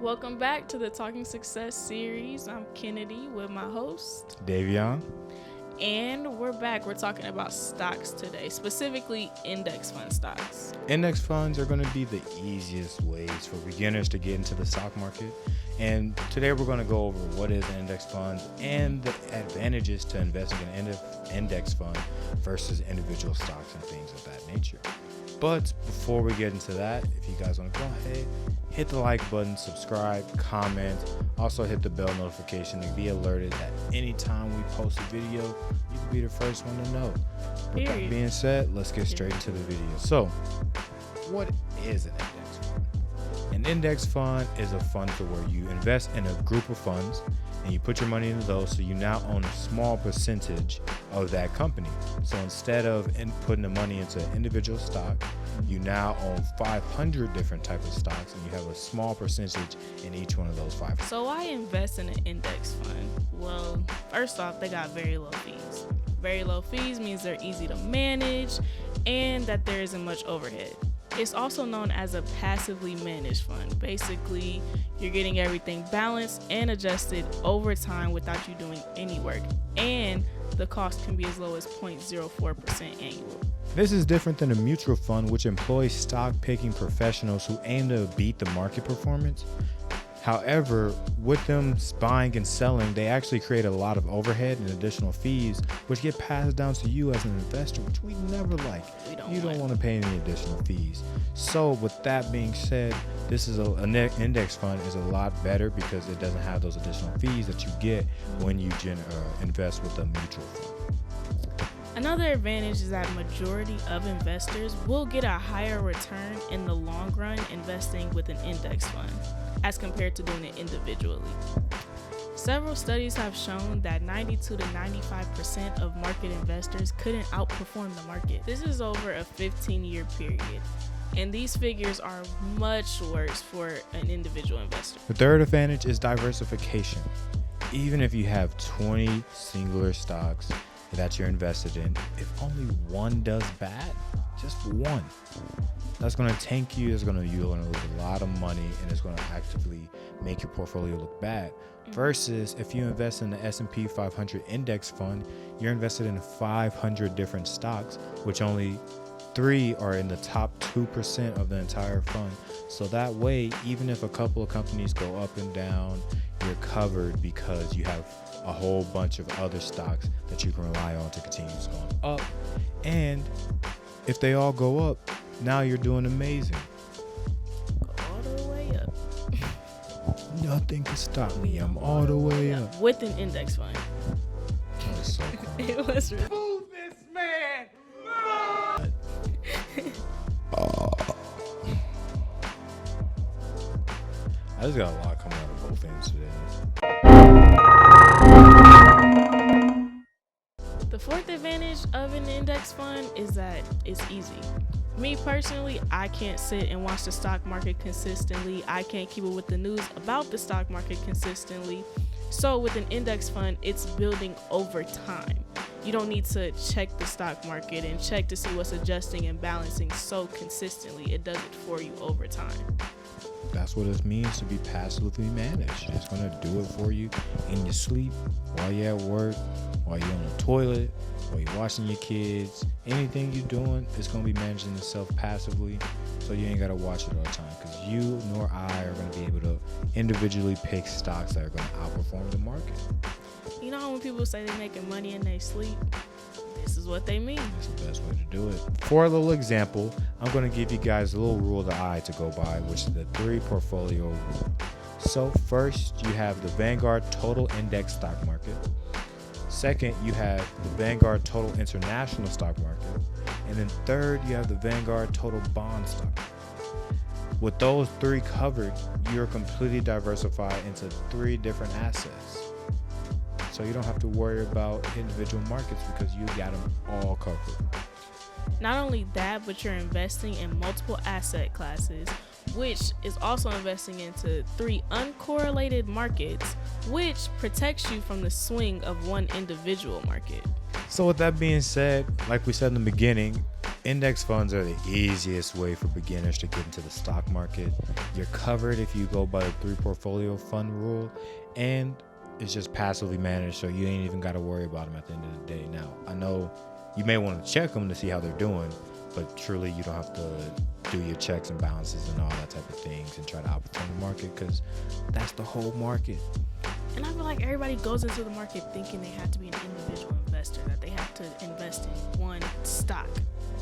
Welcome back to the Talking Success series. I'm Kennedy with my host, Davion. And we're back. We're talking about stocks today, specifically index fund stocks. Index funds are going to be the easiest ways for beginners to get into the stock market. And today we're going to go over what is an index fund and the advantages to investing in an index fund versus individual stocks and things of that nature. But before we get into that, if you guys want to go ahead, hit the like button, subscribe, comment, also hit the bell notification to be alerted that anytime we post a video, you can be the first one to know. With that being said, let's get straight into the video. So, what is an index fund? An index fund is a fund to where you invest in a group of funds and you put your money into those, so you now own a small percentage of that company. So instead of putting the money into an individual stock, you now own 500 different types of stocks and you have a small percentage in each one of those 500. So why invest in an index fund? Well, first off, they got very low fees. Very low fees means they're easy to manage and that there isn't much overhead. It's also known as a passively managed fund. Basically, you're getting everything balanced and adjusted over time without you doing any work. And the cost can be as low as 0.04% annual. This is different than a mutual fund, which employs stock-picking professionals who aim to beat the market performance. However, with them buying and selling, they actually create a lot of overhead and additional fees, which get passed down to you as an investor, which we never like. You don't want to pay any additional fees. So with that being said, this is an index fund is a lot better because it doesn't have those additional fees that you get when you invest with a mutual fund. Another advantage is that majority of investors will get a higher return in the long run investing with an index fund as compared to doing it individually. Several studies have shown that 92 to 95% of market investors couldn't outperform the market. This is over a 15-year period, and these figures are much worse for an individual investor. The third advantage is diversification. Even if you have 20 singular stocks that you're invested in, if only one does bad, just one, that's going to tank you. It's going to you're going to lose a lot of money, and it's going to actively make your portfolio look bad. Versus if you invest in the S&P 500 index fund, you're invested in 500 different stocks, which only 3 are in the top 2% of the entire fund. So that way, even if a couple of companies go up and down, you're covered because you have a whole bunch of other stocks that you can rely on to continue going up. And if they all go up, now you're doing amazing. All the way up. Nothing can stop me. I'm all the way up. With an index fund. That was so cool. It was really. Move this man! I just got a lot coming out of both ends today. The fourth advantage of an index fund is that it's easy. Me personally, I can't sit and watch the stock market consistently. I can't keep up with the news about the stock market consistently. So with an index fund, it's building over time. You don't need to check the stock market and check to see what's adjusting and balancing so consistently. It does it for you over time. That's what it means to be passively managed. It's going to do it for you in your sleep, while you're at work, while you're on the toilet, while you're watching your kids. Anything you're doing, it's going to be managing itself passively, so you ain't got to watch it all the time, because you nor I are going to be able to individually pick stocks that are going to outperform the market. You know how when people say they're making money in their sleep? This is what they mean. That's the best way to do it. For a little example, I'm going to give you guys a little rule of the eye to go by, which is the 3 portfolio rule. So first, you have the Vanguard Total Index Stock Market. Second, you have the Vanguard Total International Stock Market. And then third, you have the Vanguard Total Bond Stock Market. With those 3 covered, you're completely diversified into 3 different assets. So you don't have to worry about individual markets because you got them all covered. Not only that, but you're investing in multiple asset classes, which is also investing into 3 uncorrelated markets, which protects you from the swing of one individual market. So with that being said, like we said in the beginning, Index funds are the easiest way for beginners to get into the stock market. You're covered if you go by the 3 portfolio fund rule, and it's just passively managed, so you ain't even got to worry about them at the end of the day. Now, I know you may want to check them to see how they're doing, but truly you don't have to do your checks and balances and all that type of things and try to outperform the market, because that's the whole market. And I feel like everybody goes into the market thinking they have to be an individual investor, that they have to invest in one stock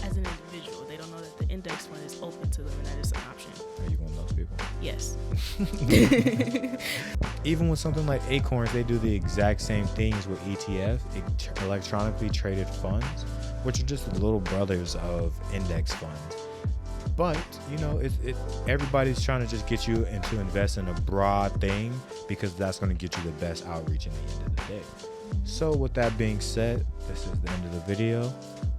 as an individual. They don't know that the index fund is open to them and that it's an option. Are you one of those people? Yes. Even with something like Acorns, they do the exact same things with ETF, electronically traded funds, which are just the little brothers of index funds. But, you know, everybody's trying to just get you into invest in a broad thing, because that's going to get you the best outreach in the end of the day. So with that being said, this is the end of the video.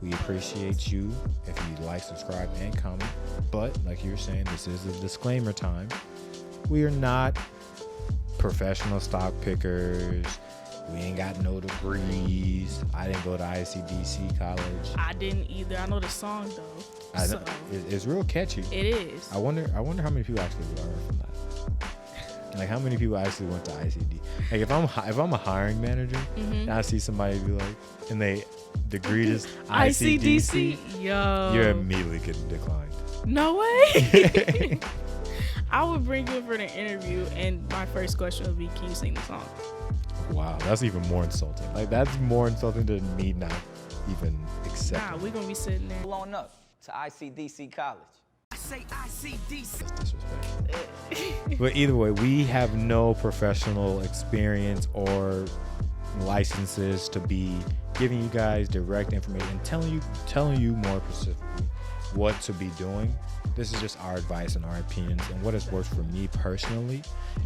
We appreciate you if you like, subscribe, and comment. But like you were saying, this is a disclaimer time. We are not professional stock pickers. We ain't got no degrees. I didn't go to ICDC college. I didn't either. I know the song though. So. It's real catchy. It is. I wonder how many people actually learn from that. Like, how many people actually went to ICD? Like, if I'm a hiring manager, and I see somebody be like, and they degree is ICDC, yo, you're immediately getting declined. No way. I would bring you in for the interview, and my first question would be, "Can you sing the song?" Wow, that's even more insulting. Like, that's more insulting than me not even accepting. Nah, we're gonna be sitting there. Blown up to ICDC college. I say ICDC. That's disrespectful. But either way, we have no professional experience or licenses to be giving you guys direct information and telling you more specifically what to be doing. This is just our advice and our opinions and what has worked for me personally.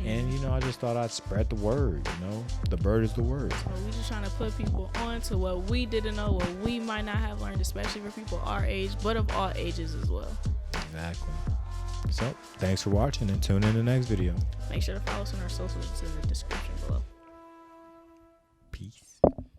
And, you know, I just thought I'd spread the word, you know. The bird is the word. So we just trying to put people on to what we didn't know, what we might not have learned, especially for people our age, but of all ages as well. Exactly. So, thanks for watching, and tune in the next video. Make sure to follow us on our socials in the description below. Peace.